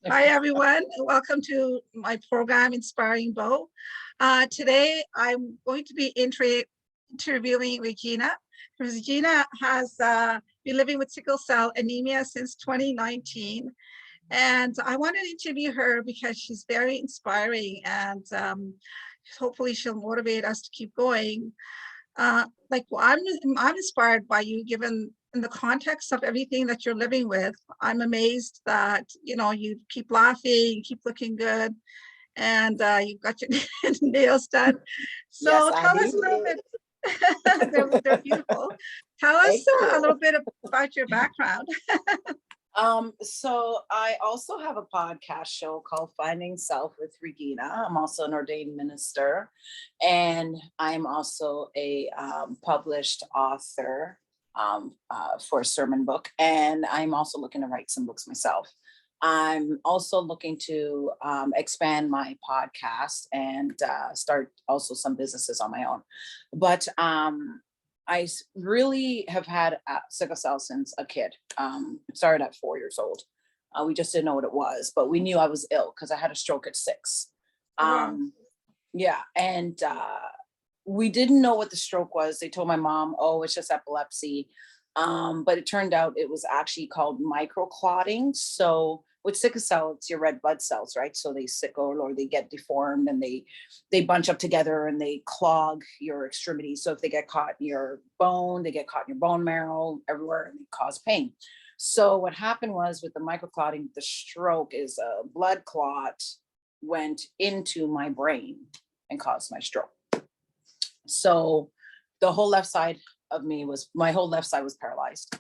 Hi, everyone. Welcome to my program, Inspiring Bo. Today, I'm going to be interviewing Regena. Regena has been living with sickle cell anemia since 2019. And I wanted to interview her because she's very inspiring and hopefully she'll motivate us to keep going. I'm inspired by you, given in the context of everything that you're living with. I'm amazed that you keep laughing, you keep looking good, and you've got your nails done. Yes, So I tell us a little do. bit. They're beautiful. Tell us Thank a you. little bit about your background. So I also have a podcast show called Finding Self with Regina. I'm also an ordained minister, and I'm also a published author for a sermon book, and I'm also looking to write some books myself. I'm also looking to expand my podcast and start also some businesses on my own. But really have had sickle cell since a kid. It started at 4 years old. We just didn't know what it was, but we knew I was ill because I had a stroke at 6. Wow. Yeah, and we didn't know what the stroke was. They told my mom, "Oh, it's just epilepsy," but it turned out it was actually called microclotting. So with sickle cell, it's your red blood cells, right? So they sickle or they get deformed and they bunch up together and they clog your extremities. So if they get caught in your bone, they get caught in your bone marrow, everywhere, and they cause pain. So what happened was with the microclotting, the stroke is a blood clot went into my brain and caused my stroke. So the whole left side of me my whole left side was paralyzed.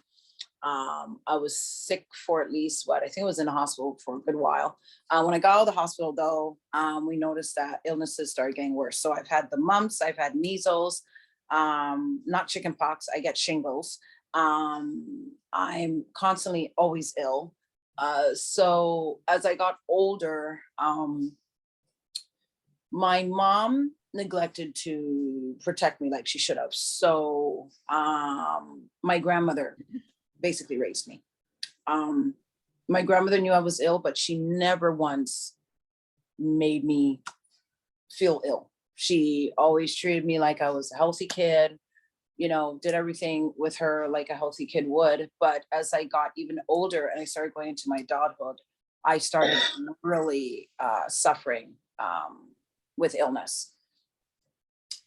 I was sick for at least I think I was in the hospital for a good while. When I got out of the hospital though, we noticed that illnesses started getting worse. So I've had the mumps, I've had measles, not chicken pox, I get shingles. I'm constantly always ill. So as I got older, my mom neglected to protect me like she should have. So my grandmother basically raised me. My grandmother knew I was ill, but she never once made me feel ill. She always treated me like I was a healthy kid, did everything with her like a healthy kid would. But as I got even older and I started going into my adulthood, I started really suffering with illness.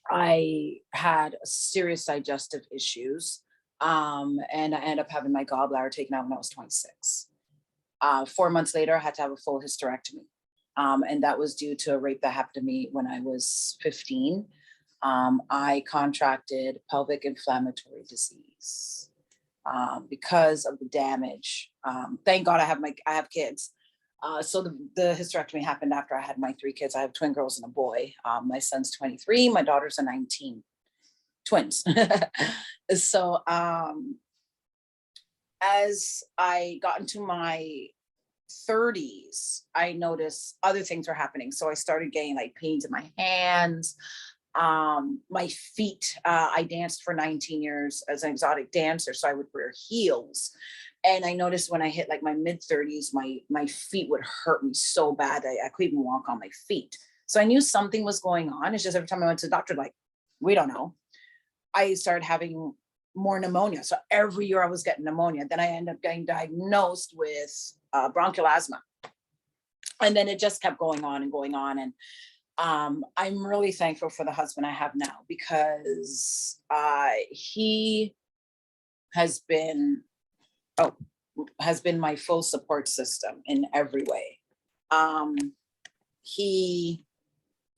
I had serious digestive issues. And I ended up having my gallbladder taken out when I was 26. 4 months later, I had to have a full hysterectomy. And that was due to a rape that happened to me when I was 15. I contracted pelvic inflammatory disease because of the damage. Thank God I have kids. So the hysterectomy happened after I had my 3 kids. I have twin girls and a boy. My son's 23, my daughters are 19. Twins. So as I got into my 30s, I noticed other things were happening. So I started getting like pains in my hands, my feet. I danced for 19 years as an exotic dancer, so I would wear heels. And I noticed when I hit like my mid 30s, my feet would hurt me so bad that I couldn't even walk on my feet. So I knew something was going on. It's just every time I went to the doctor, like, we don't know. I started having more pneumonia. So every year I was getting pneumonia. Then I ended up getting diagnosed with bronchial asthma. And then it just kept going on and going on. And I'm really thankful for the husband I have now, because he has been my full support system in every way. He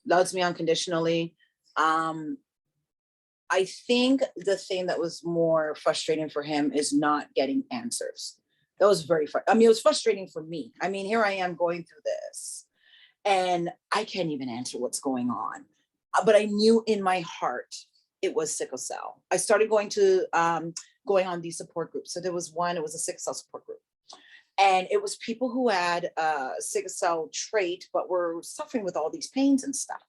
loves me unconditionally. I think the thing that was more frustrating for him is not getting answers. That was it was frustrating for me. I mean, here I am going through this and I can't even answer what's going on. But I knew in my heart it was sickle cell. I started going on these support groups. So there was one, it was a sickle cell support group. And it was people who had a sickle cell trait, but were suffering with all these pains and stuff.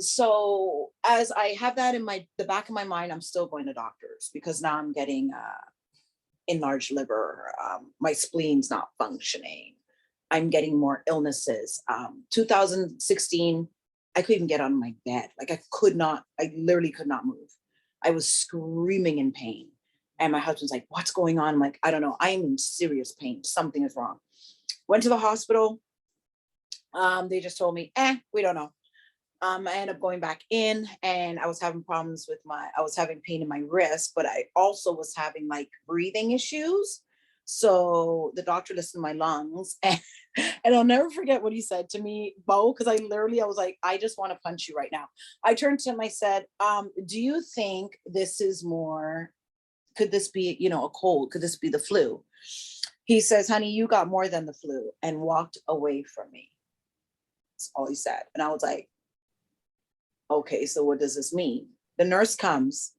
So as I have that in the back of my mind, I'm still going to doctors because now I'm getting enlarged liver. My spleen's not functioning. I'm getting more illnesses. 2016, I couldn't even get on my bed. Like I literally could not move. I was screaming in pain. And my husband's like, what's going on? I'm like, I don't know. I'm in serious pain. Something is wrong. Went to the hospital. They just told me, we don't know. I ended up going back in, and I was having problems with I was having pain in my wrist, but I also was having like breathing issues. So the doctor listened to my lungs, and I'll never forget what he said to me, Bo, because I was like, I just want to punch you right now. I turned to him, I said, do you think this is more, could this be, a cold? Could this be the flu? He says, honey, you got more than the flu, and walked away from me. That's all he said. And I was like, okay, so what does this mean? The nurse comes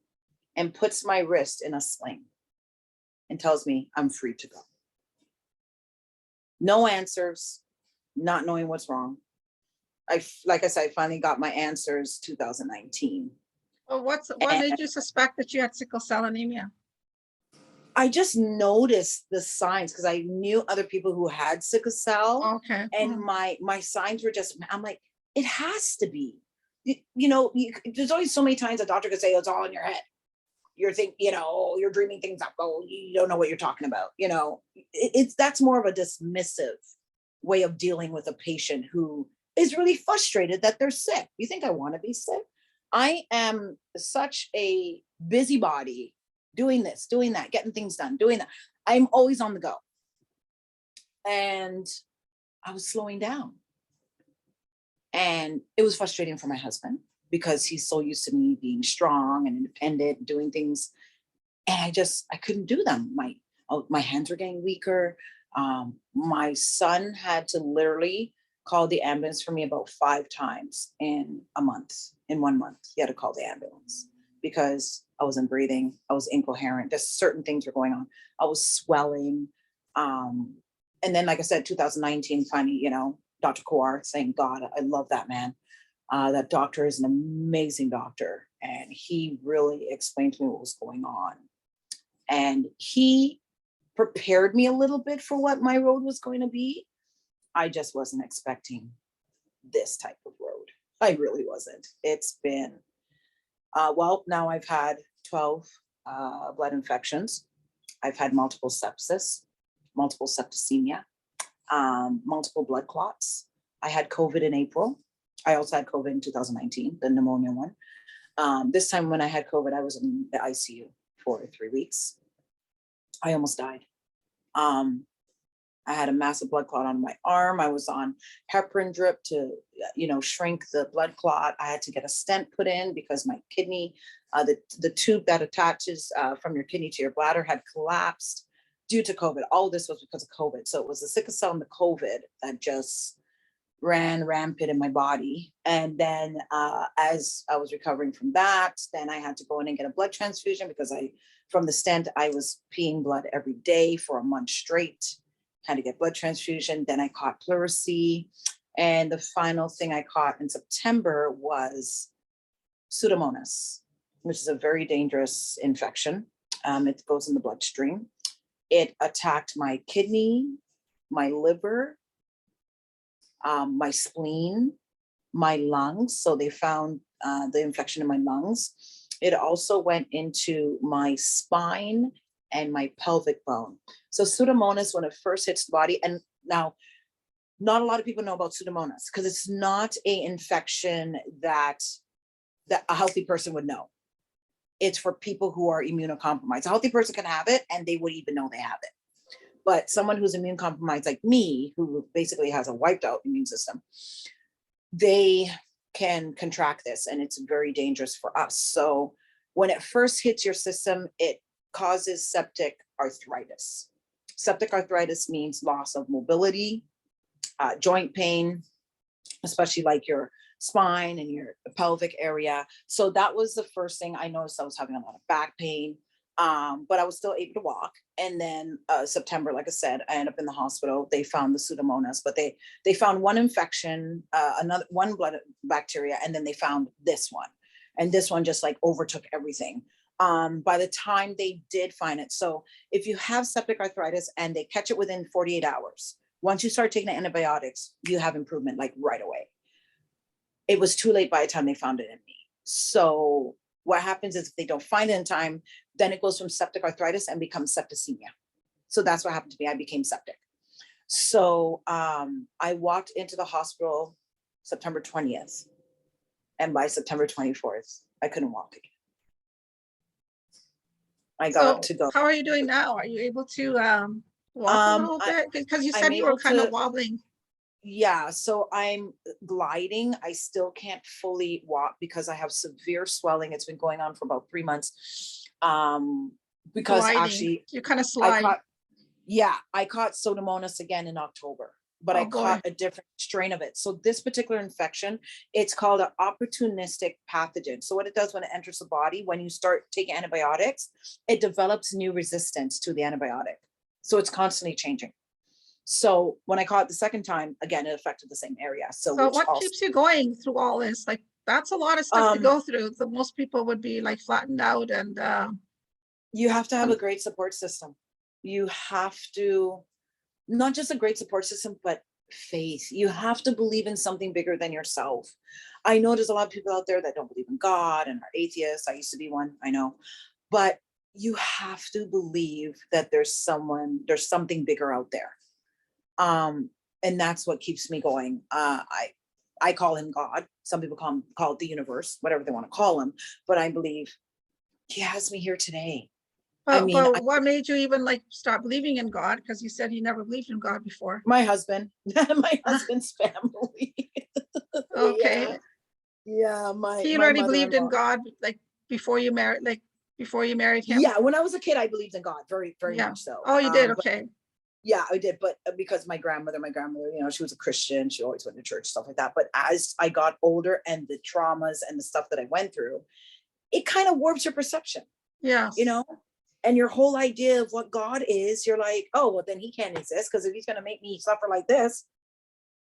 and puts my wrist in a sling and tells me I'm free to go. No answers, not knowing what's wrong. Like I said, I finally got my answers 2019. Well, what made you suspect that you had sickle cell anemia? I just noticed the signs because I knew other people who had sickle cell. Okay. And my signs were just, I'm like, it has to be. There's always so many times a doctor could say, oh, it's all in your head. You're you're dreaming things up. Oh, you don't know what you're talking about. That's more of a dismissive way of dealing with a patient who is really frustrated that they're sick. You think I want to be sick? I am such a busybody, doing this, doing that, getting things done, doing that. I'm always on the go. And I was slowing down. And it was frustrating for my husband because he's so used to me being strong and independent, doing things. And I couldn't do them. My hands were getting weaker. My son had to literally call the ambulance for me about 5 times in a month. In 1 month, he had to call the ambulance because I wasn't breathing. I was incoherent. Just certain things were going on. I was swelling. And then, like I said, 2019, finally, Dr. Kowar, thank God, I love that man. That doctor is an amazing doctor. And he really explained to me what was going on. And he prepared me a little bit for what my road was going to be. I just wasn't expecting this type of road. I really wasn't. It's been, now I've had 12 blood infections. I've had multiple sepsis, multiple septicemia, multiple blood clots. I had COVID in April. I also had COVID in 2019, the pneumonia one. This time when I had COVID, I was in the ICU for 3 weeks. I almost died. I had a massive blood clot on my arm. I was on heparin drip to, shrink the blood clot. I had to get a stent put in because my kidney, the tube that attaches from your kidney to your bladder had collapsed due to COVID. All this was because of COVID. So it was the sickle cell and the COVID that just ran rampant in my body. And then as I was recovering from that, then I had to go in and get a blood transfusion because from the stent, I was peeing blood every day for a month straight. Had to get blood transfusion. Then I caught pleurisy. And the final thing I caught in September was Pseudomonas, which is a very dangerous infection. It goes in the bloodstream. It attacked my kidney, my liver, my spleen, my lungs. So they found the infection in my lungs. It also went into my spine and my pelvic bone. So Pseudomonas, when it first hits the body, and now not a lot of people know about Pseudomonas because it's not an infection that a healthy person would know. It's for people who are immunocompromised. A healthy person can have it and they would even know they have it. But someone who's immune compromised like me, who basically has a wiped out immune system, they can contract this and it's very dangerous for us. So when it first hits your system, it causes septic arthritis. Septic arthritis means loss of mobility, joint pain, especially like your spine and your pelvic area. So that was the first thing I noticed. I was having a lot of back pain, but I was still able to walk. And then September, like I said, I ended up in the hospital. They found the Pseudomonas, but they found one infection, one blood bacteria, and then they found this one. And this one just like overtook everything. By the time they did find it. So if you have septic arthritis and they catch it within 48 hours, Once you start taking the antibiotics, you have improvement like right away. It was too late by the time they found it in me. So what happens is if they don't find it in time, then it goes from septic arthritis and becomes septicemia. So that's what happened to me. I became septic. So I walked into the hospital September 20th. And by September 24th, I couldn't walk again. I got So to go. how are you doing now? Are you able to walk a little bit? Because you said I'm you were able kind of to- wobbling. Yeah, so I'm gliding. I still can't fully walk because I have severe swelling. It's been going on for about 3 months. Because Gliding. actually You kind of I slide. caught Pseudomonas again in October, but Oh, I boy. caught a different strain of it. So this particular infection, it's called an opportunistic pathogen. So what it does when it enters the body, when you start taking antibiotics, it develops new resistance to the antibiotic. So it's constantly changing. So when I caught it the second time, again, it affected the same area. So what keeps you going through all this? Like, that's a lot of stuff to go through. The most people would be like flattened out, and you have to have a great support system. You have to, not just a great support system, but faith. You have to believe in something bigger than yourself. I know there's a lot of people out there that don't believe in God and are atheists. I used to be one, I know. But you have to believe that there's something bigger out there. And that's what keeps me going. I call him God. Some people call it the universe, whatever they want to call him. But I believe he has me here today. but what made you even like start believing in God? Because you said you never believed in God before. My husband, my husband's family. Okay. Yeah, So you already believed in God like before you married him? Yeah, when I was a kid, I believed in God very, very much so. Oh, you did? Okay. Yeah, I did. But because my grandmother, she was a Christian. She always went to church, stuff like that. But as I got older and the traumas and the stuff that I went through, it kind of warps your perception. Yeah. And your whole idea of what God is, you're like, oh, well, then he can't exist, because if he's going to make me suffer like this,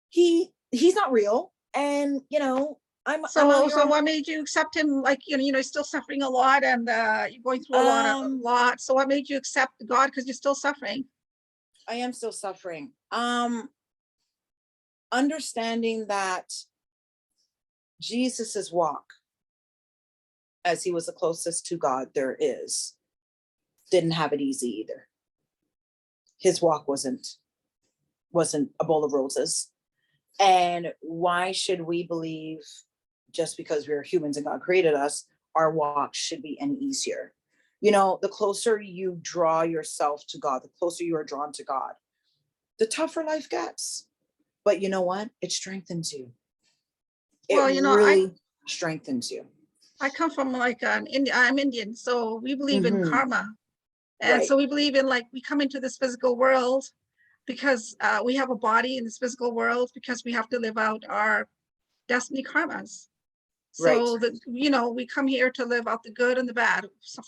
he's not real. And, so what made you accept him? Like, you're still suffering a lot, and you're going through a lot. So what made you accept God? Because you're still suffering. I am still suffering. Understanding that Jesus's walk, as he was the closest to God there is, didn't have it easy either. His walk wasn't a bowl of roses. And why should we believe just because we're humans and God created us, our walk should be any easier? The closer you draw yourself to God, the closer you are drawn to God, the tougher life gets. But you know what? It strengthens you. It really strengthens you. I come from like I'm Indian, so we believe in karma. And Right. so we believe in, like, we come into this physical world because we have a body in this physical world because we have to live out our destiny karmas. So that, we come here to live out the good and the bad. So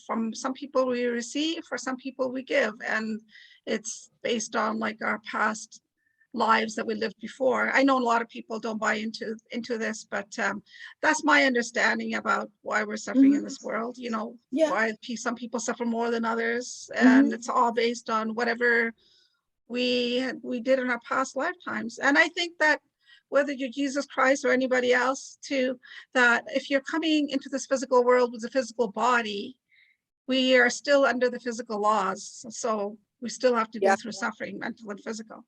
from some people we receive, for some people we give. And it's based on like our past lives that we lived before. I know a lot of people don't buy into this, but that's my understanding about why we're suffering in this world. Why some people suffer more than others, and it's all based on whatever we did in our past lifetimes. And I think that whether you're Jesus Christ or anybody else too, that if you're coming into this physical world with a physical body, we are still under the physical laws. So we still have to go through suffering, mental and physical.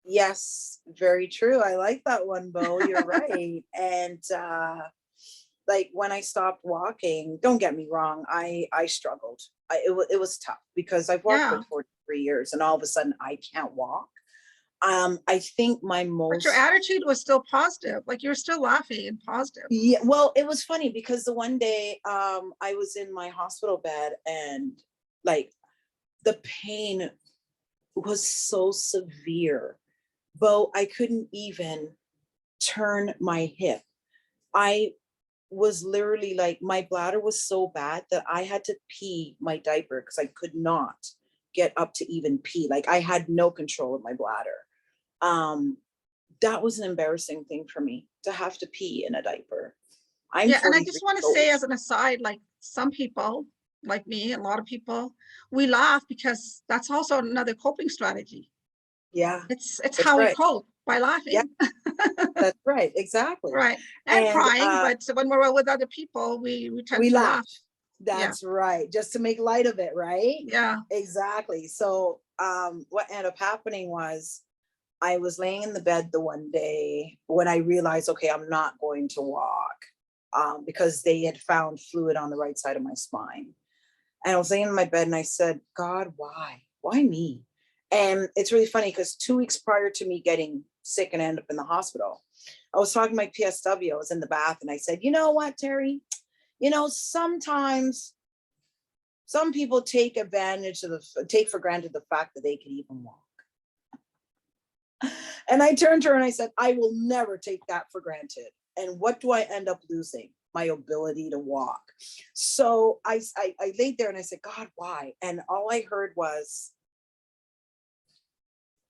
Yes, very true. I like that one, Bo. You're right. And like when I stopped walking, don't get me wrong, I struggled. It was tough because I've walked for 43 years and all of a sudden I can't walk. I think but your attitude was still positive, like you were still laughing and positive. Yeah, well, it was funny because the one day I was in my hospital bed and like the pain was so severe. Bo, I couldn't even turn my hip. I was literally like, my bladder was so bad that I had to pee my diaper because I could not get up to even pee. Like I had no control of my bladder. That was an embarrassing thing for me to have to pee in a diaper. And I just want to say as an aside, like some people like me, a lot of people, we laugh because that's also another coping strategy. Yeah, It's that's how we right. cope, by Yeah, laughing. that's right. Exactly. Right. And And crying, but when we're with other people, we tend we to laugh. laugh. Yeah. That's right. Just to make light of it, right? Yeah. Exactly. So what ended up happening was I was laying in the bed the one day when I realized, okay, I'm not going to walk because they had found fluid on the right side of my spine. And I was laying in my bed and I said, God, why? Why me? And it's really funny because 2 weeks prior to me getting sick and end up in the hospital, I was talking to my PSW. I was in the bath and I said, you know what, Terry? Sometimes some people take for granted the fact that they can even walk. And I turned to her and I said, I will never take that for granted. And what do I end up losing? My ability to walk. So I laid there and I said, God, why? And all I heard was,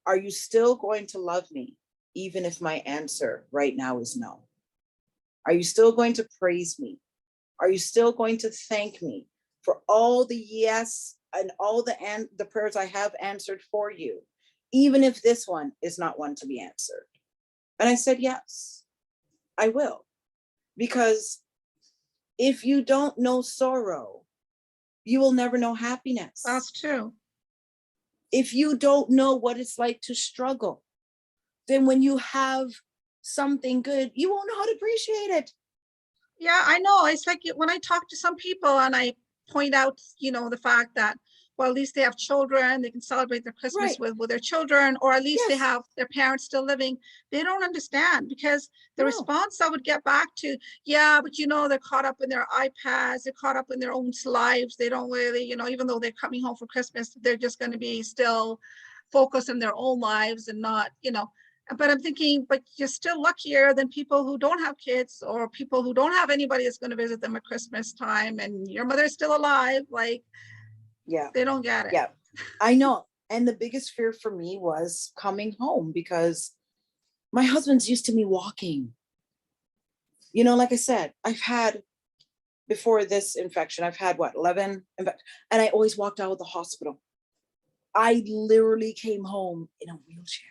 are you still going to love me, even if my answer right now is no? Are you still going to praise me? Are you still going to thank me for all the yes and all the prayers I have answered for you, even if this one is not one to be answered? And I said, yes, I will. Because if you don't know sorrow, you will never know happiness. That's true. If you don't know what it's like to struggle, then when you have something good, you won't know how to appreciate it. Yeah, I know. It's like when I talk to some people and I point out, the fact that, well, at least they have children, they can celebrate their Christmas Right. with their children, or at least they Yes. have their parents still living. They don't understand, because the No. response I would get back to, yeah, but they're caught up in their iPads, they're caught up in their own lives. They don't really, even though they're coming home for Christmas, they're just going to be still focused on their own lives and not, but I'm thinking, but you're still luckier than people who don't have kids, or people who don't have anybody that's going to visit them at Christmas time, and your mother's still alive. Like, Yeah. they don't get it. Yeah, I know. And the biggest fear for me was coming home, because my husband's used to me walking. Like I said, before this infection, I've had 11, and I always walked out of the hospital. I literally came home in a wheelchair.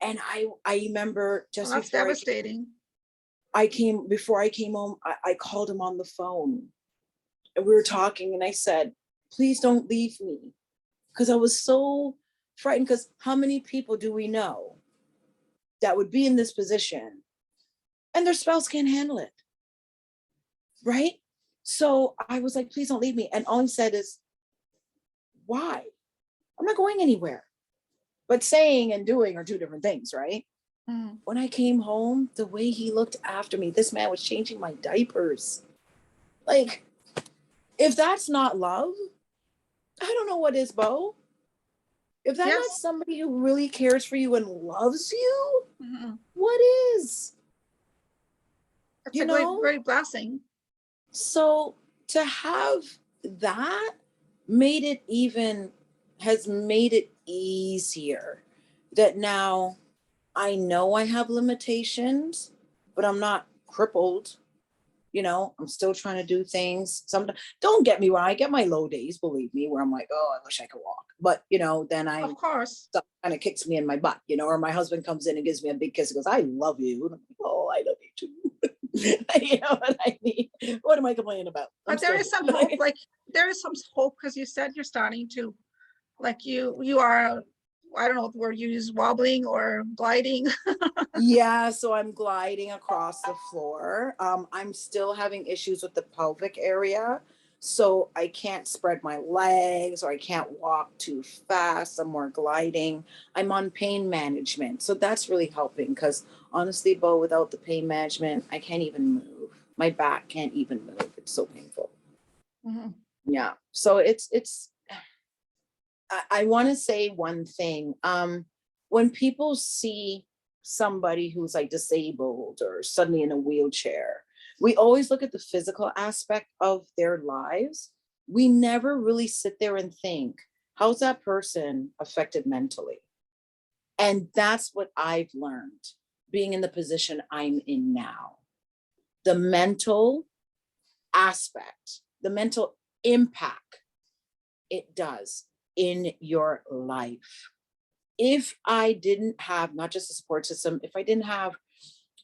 And I remember just Well, that's before devastating. before I came home, I called him on the phone and we were talking and I said, please don't leave me. Because I was so frightened, because how many people do we know that would be in this position and their spouse can't handle it? Right? So I was like, please don't leave me. And all he said is, why? I'm not going anywhere. But saying and doing are two different things, right? Mm. When I came home, the way he looked after me, this man was changing my diapers. Like, if that's not love, I don't know what is, Bo. If that's not Yes. somebody who really cares for you and loves you, what is? It's a great, great blessing. So to have that has made it easier, that now I know I have limitations, but I'm not crippled. I'm still trying to do things. Sometimes, don't get me wrong, I get my low days, believe me, where I'm like, oh, I wish I could walk. But, then Of course. stuff kind of kicks me in my butt, or my husband comes in and gives me a big kiss and goes, I love you. And I'm like, oh, I love you too. You know what I mean? What am I complaining about? But there is some hope. Like, there is some hope, because you said you're starting to, like, you are, I don't know if the word you use, wobbling or gliding. Yeah, so I'm gliding across the floor. I'm still having issues with the pelvic area. So I can't spread my legs, or I can't walk too fast. I'm more gliding. I'm on pain management. So that's really helping, because honestly, Bo, without the pain management, I can't even move. My back can't even move. It's so painful. Mhm. Yeah. So I want to say one thing. When people see somebody who's like disabled or suddenly in a wheelchair, we always look at the physical aspect of their lives. We never really sit there and think, how's that person affected mentally? And that's what I've learned being in the position I'm in now. The mental aspect, the mental impact it does in your life. if I didn't have not just a support system, if I didn't have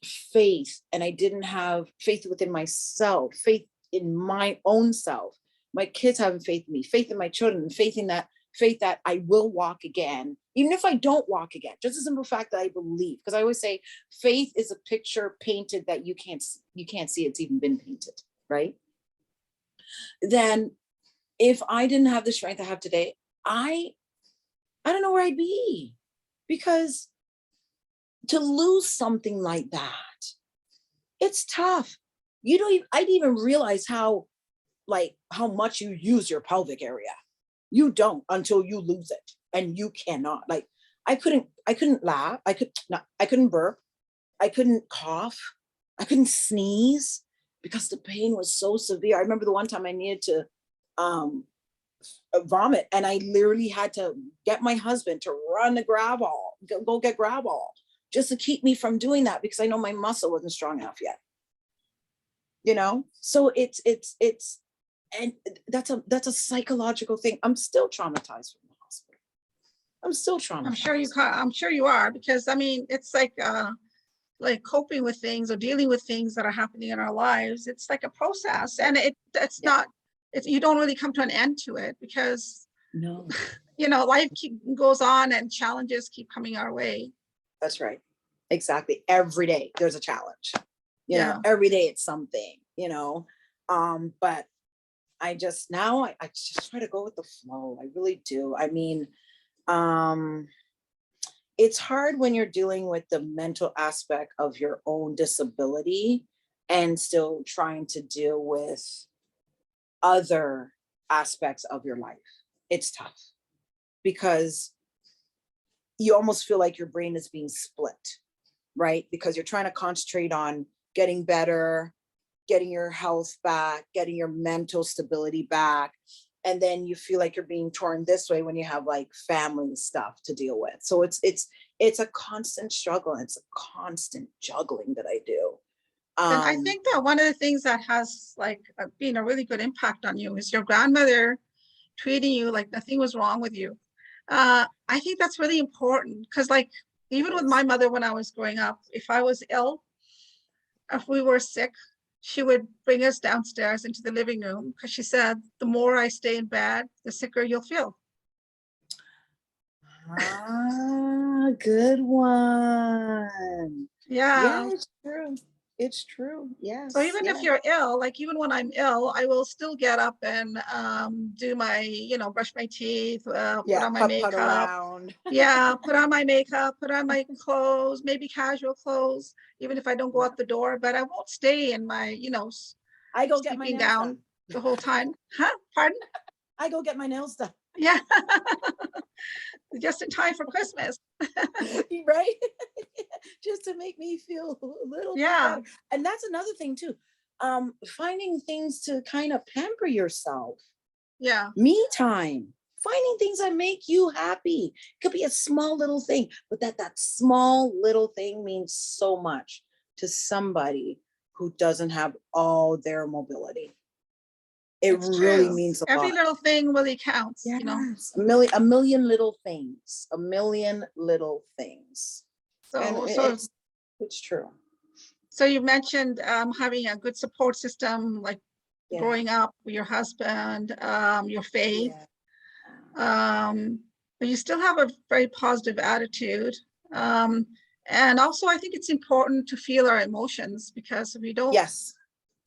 faith, and I didn't have faith within myself, faith in my own self, my kids having faith in me, faith in my children, faith that I will walk again, even if I don't walk again, just the simple fact that I believe. Because I always say faith is a picture painted that you can't see it's even been painted, right? Then if I didn't have the strength I have today, I don't know where I'd be, because to lose something like that, it's tough. You don't even, I didn't even realize how much you use your pelvic area. You don't until you lose it, and you cannot. Like, I couldn't laugh. I couldn't burp. I couldn't cough. I couldn't sneeze because the pain was so severe. I remember the one time I needed to vomit, and I literally had to get my husband to run the go get Gravol, just to keep me from doing that, because I know my muscle wasn't strong enough yet. So it's and that's a psychological thing. I'm still traumatized from the hospital. I'm still traumatized. I'm sure you are, because I mean, it's like coping with things or dealing with things that are happening in our lives. It's like a process, and you don't really come to an end to it, because No, life goes on and challenges keep coming our way. that's right. Exactly. Every day there's a challenge. Every day it's something, but I just try to go with the flow. I really do. I mean, it's hard when you're dealing with the mental aspect of your own disability and still trying to deal with other aspects of your life. It's tough because you almost feel like your brain is being split, right? Because you're trying to concentrate on getting better, getting your health back, getting your mental stability back. And then you feel like you're being torn this way when you have like family stuff to deal with. So it's a constant struggle. It's a constant juggling that I do. And I think that one of the things that has been a really good impact on you is your grandmother treating you like nothing was wrong with you. I think that's really important, because even with my mother, when I was growing up, if I was ill, if we were sick, she would bring us downstairs into the living room, because she said, the more I stay in bed, the sicker you'll feel. Good one. Yeah. It's true. It's true. Yes. So even if you're ill, even when I'm ill, I will still get up and do my, brush my teeth, put on my makeup. Put on my makeup, put on my clothes, maybe casual clothes, even if I don't go out the door, but I won't stay in my, I go get my nails down done the whole time. Huh? Pardon? I go get my nails done. Yeah. Just in time for Christmas. Right? Just to make me feel a little bit better. And that's another thing too. Finding things to kind of pamper yourself. Yeah. Me time. Finding things that make you happy. It could be a small little thing, but that small little thing means so much to somebody who doesn't have all their mobility. It really means a lot. Every little thing really counts. Yes. A million little things. A million little things. So it's true. So you mentioned having a good support system, growing up with your husband, your faith. But you still have a very positive attitude. And also, I think it's important to feel our emotions, because if we don't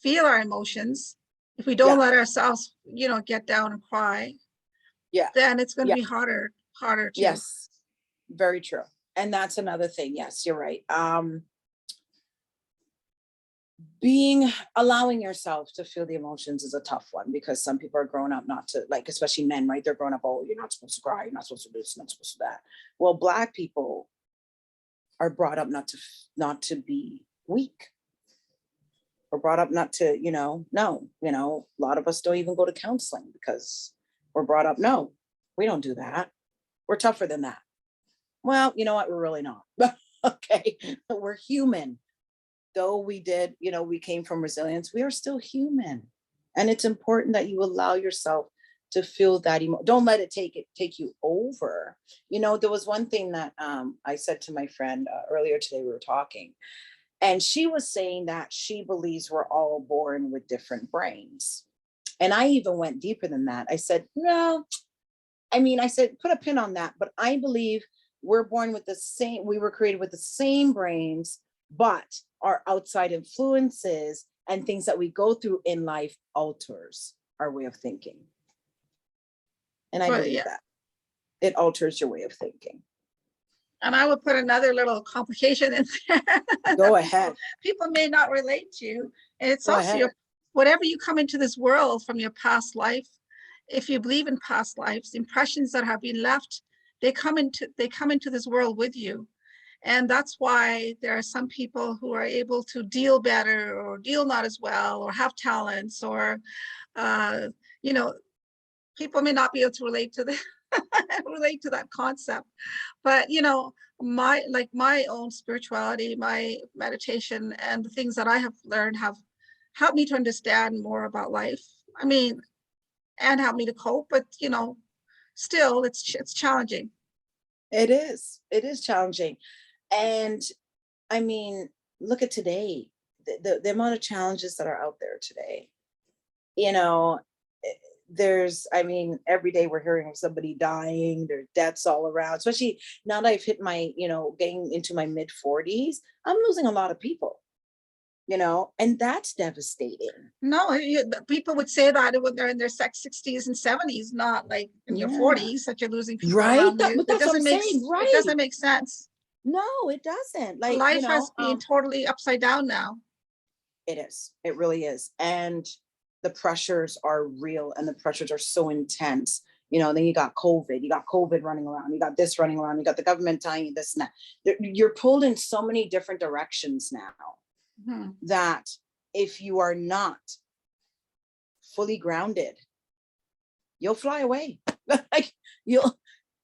feel our emotions, if we don't let ourselves, get down and cry, then it's going to be harder to. Yes, very true. And that's another thing. Yes, you're right. Allowing yourself to feel the emotions is a tough one, because some people are grown up not to, especially men, right? They're grown up, oh, you're not supposed to cry, you're not supposed to do this, you're not supposed to do that. Well, Black people are brought up not to be weak. We're brought up not to, a lot of us don't even go to counseling because we're brought up, no, we don't do that. We're tougher than that. Well, you know what? We're really not. Okay. We're human. Though we did, we came from resilience, we are still human. And it's important that you allow yourself to feel that don't let it take you over. There was one thing that I said to my friend earlier today. We were talking, and she was saying that she believes we're all born with different brains. And I even went deeper than that. I said, no, I said, put a pin on that. But I believe we're born with we were created with the same brains, but our outside influences and things that we go through in life alters our way of thinking. And I believe that it alters your way of thinking. And I would put another little complication in there. Go ahead. People may not relate to. And it's also whatever you come into this world from your past life, if you believe in past lives, impressions that have been left, they come into this world with you. And that's why there are some people who are able to deal better or deal not as well or have talents or, people may not be able to relate to that concept. But, my own spirituality, my meditation and the things that I have learned have helped me to understand more about life. And help me to cope, but, still it's challenging. It is challenging. And look at today, the amount of challenges that are out there today. There's, every day we're hearing of somebody dying, there's deaths all around, especially now that I've hit my, getting into my mid 40s, I'm losing a lot of people, and that's devastating. No, people would say that when they're in their 60s and 70s, not like in your 40s that you're losing people around you. But that's what I'm saying, right? It doesn't make sense. No, it doesn't. Like, life has been totally upside down now. It is. It really is. And the pressures are real, and the pressures are so intense. Then you got COVID running around, you got this running around, you got the government telling you this and that. You're pulled in so many different directions now, that if you are not fully grounded, you'll fly away.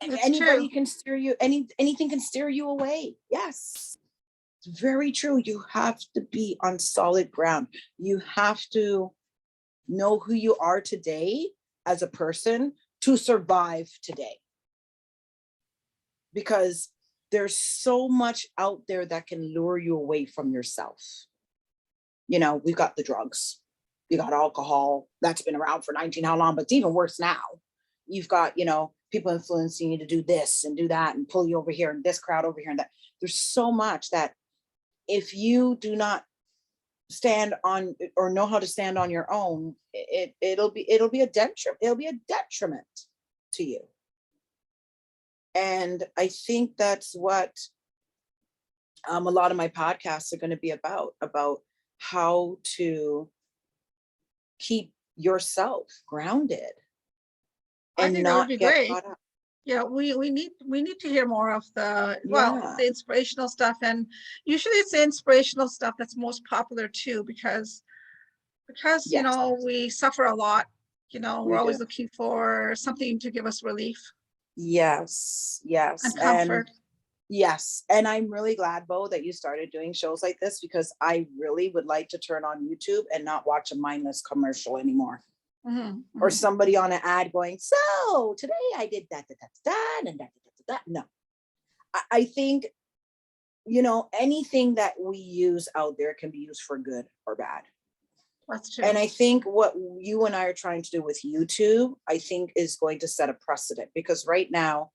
Anybody can steer you, anything can steer you away. Yes, it's very true. You have to be on solid ground. You have to know who you are today as a person to survive today. Because there's so much out there that can lure you away from yourself. We've got the drugs, you got alcohol that's been around for 19 how long, but it's even worse now. You've got, people influencing you to do this and do that and pull you over here and this crowd over here and that. There's so much that if you do not stand on or know how to stand on your own, it'll be a detriment to you. And I think that's what a lot of my podcasts are going to be about how to keep yourself grounded and not get caught up. Yeah, we need to hear more of the inspirational stuff, and usually it's the inspirational stuff that's most popular too, because we suffer a lot. We're always looking for something to give us relief. Yes, and comfort. Yes, and I'm really glad, Bo, that you started doing shows like this, because I really would like to turn on YouTube and not watch a mindless commercial anymore. Or somebody on an ad going, so today I did that and that. No, I think, anything that we use out there can be used for good or bad. That's true. And I think what you and I are trying to do with YouTube, I think is going to set a precedent, because right now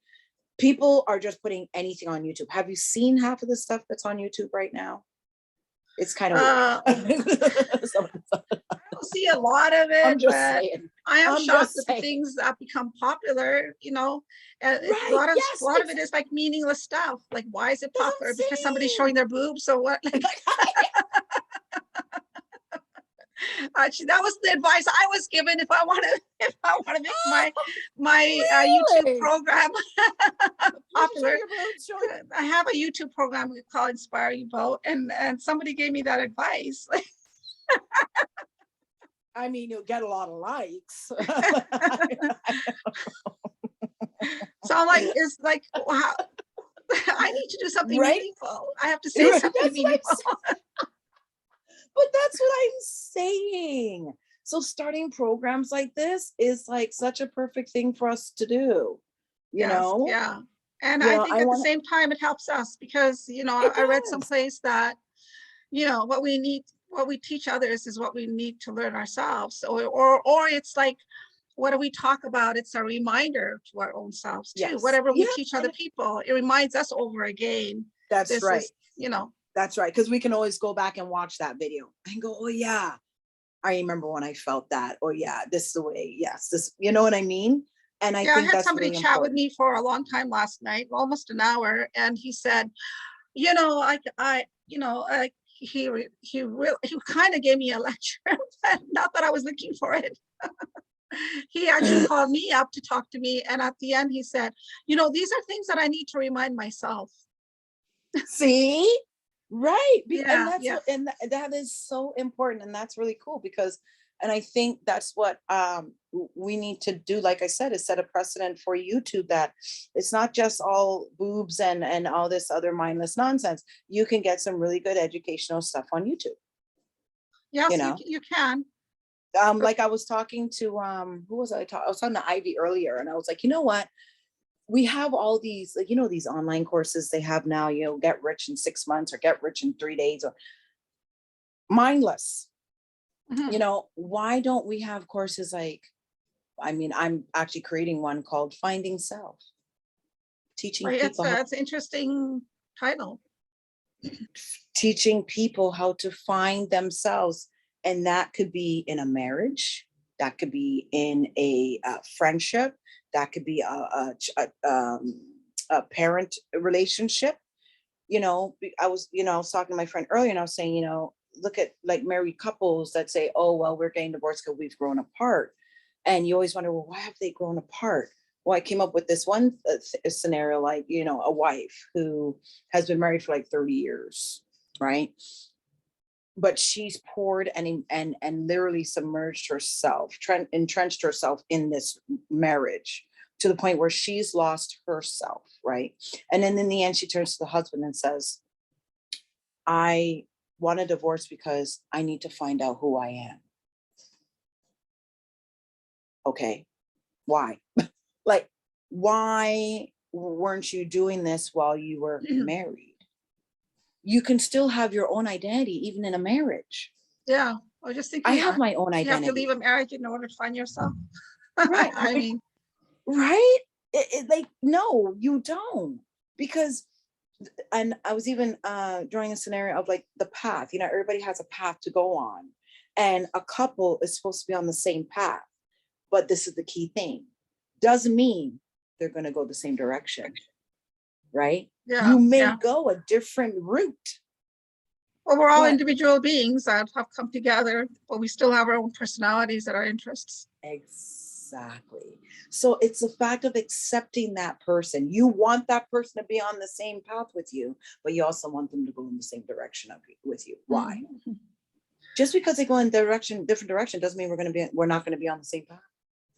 people are just putting anything on YouTube. Have you seen half of the stuff that's on YouTube right now? It's kind of I don't see a lot of it. I'm just saying. I am shocked at the things that become popular. A lot of it is like meaningless stuff. Like, why is it popular? Because somebody's showing their boobs or what? Actually, that was the advice I was given if I want to make my YouTube program popular. I have a YouTube program called Inspiring Bo, and somebody gave me that advice. You'll get a lot of likes. So I'm like, it's like, wow, I need to do something meaningful. I have to say something meaningful. But that's what I'm saying. So starting programs like this is like such a perfect thing for us to do, you Yes, know? yeah. And You I know, think I at the want same time, it helps us because, it I read does. someplace that, what we need, what we teach others is what we need to learn ourselves. Or it's like, what do we talk about? It's a reminder to our own selves too. Yes. Whatever we Yeah, teach other people, it reminds us over again. that's This right. is, That's right. Because we can always go back and watch that video and go, oh yeah, I remember when I felt that. Or yeah, this is the way, yes, this, you know what I mean? And I yeah, I think had that's somebody really chat with important. me for a long time last night, almost an hour, and he said, he kind of gave me a lecture, not that I was looking for it. He actually called me up to talk to me, and at the end he said, these are things that I need to remind myself. See? Right. And Yeah, that's yeah, what, and that is so important. And that's really cool because, and I think that's what we need to do. Like I said, is set a precedent for YouTube that it's not just all boobs and all this other mindless nonsense. You can get some really good educational stuff on YouTube, you yes, know? you can. Like I was talking to who was I was talking to Ivy earlier, and I was like, you know what? We have all these, like, these online courses they have now, get rich in 6 months or get rich in 3 days, or mindless. Mhm. Why don't we have courses like, I mean, I'm actually creating one called Finding Self, teaching Right, people how it's an interesting title. teaching people how to find themselves. And that could be in a marriage, that could be in a friendship, that could be a parent relationship. I was talking to my friend earlier, and I was saying, look at like married couples that say, oh, well, we're getting divorced because we've grown apart. And you always wonder, well, why have they grown apart? Well, I came up with this one scenario, like, a wife who has been married for like 30 years, right? But she's poured and literally submerged herself, entrenched herself in this marriage to the point where she's lost herself, right? And then in the end, she turns to the husband and says, I want a divorce because I need to find out who I am. Okay, why? Like, why weren't you doing this while you were married? You can still have your own identity even in a marriage. Yeah, I was just I thinking, have my own you have to leave identity. a marriage in order to find yourself. Right. I mean, Right? Like, no, you don't. Because, and I was even drawing a scenario of like the path, everybody has a path to go on. And a couple is supposed to be on the same path. But this is the key thing. Doesn't mean they're going to go the same direction, right? yeah, You may yeah. go a different route. Well, we're all But individual beings that have come together, but we still have our own personalities and our interests. exactly. So it's the fact of accepting that person. You want that person to be on the same path with you, but you also want them to go in the same direction with you. Why? Mm-hmm. Just because they go in different direction doesn't mean we're not going to be on the same path.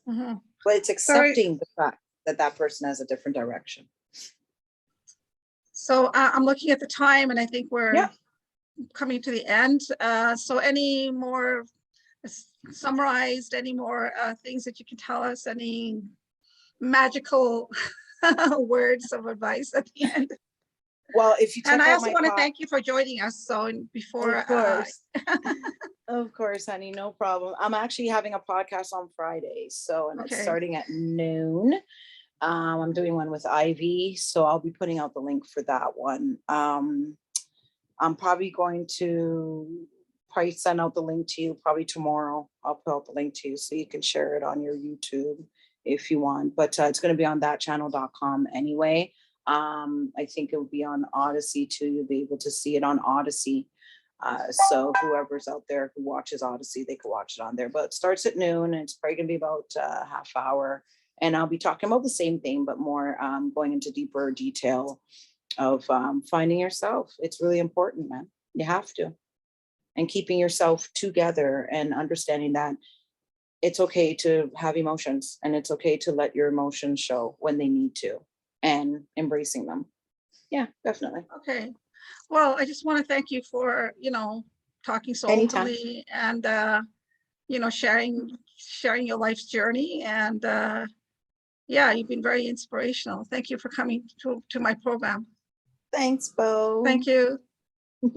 Mm-hmm. But it's So, accepting the fact that that person has a different direction. I'm looking at the time, and I think we're Yeah. coming to the end. So any more summarized, any more things that you can tell us, any magical words of advice at the end? Well, if you And check I out also my want to pod, thank you for joining us. So before, of course. Of course, honey, no problem. I'm actually having a podcast on Friday. So, and it's okay, starting at noon. I'm doing one with Ivy. So I'll be putting out the link for that one. I'm probably going to send out the link to you probably tomorrow. I'll put out the link to you so you can share it on your YouTube if you want. But it's going to be on thatchannel.com anyway. I think it will be on Odyssey too. You'll be able to see it on Odyssey. So whoever's out there who watches Odyssey, they can watch it on there. But it starts at noon, and it's probably going to be about a half hour. And I'll be talking about the same thing, but more going into deeper detail of finding yourself. It's really important, man. You have to. And keeping yourself together and understanding that it's okay to have emotions, and it's okay to let your emotions show when they need to, and embracing them. Yeah, definitely. okay. Well, I just want to thank you for talking so Anytime. openly, and sharing your life's journey. And yeah, you've been very inspirational. Thank you for coming to my program. Thanks, Bo. Thank you.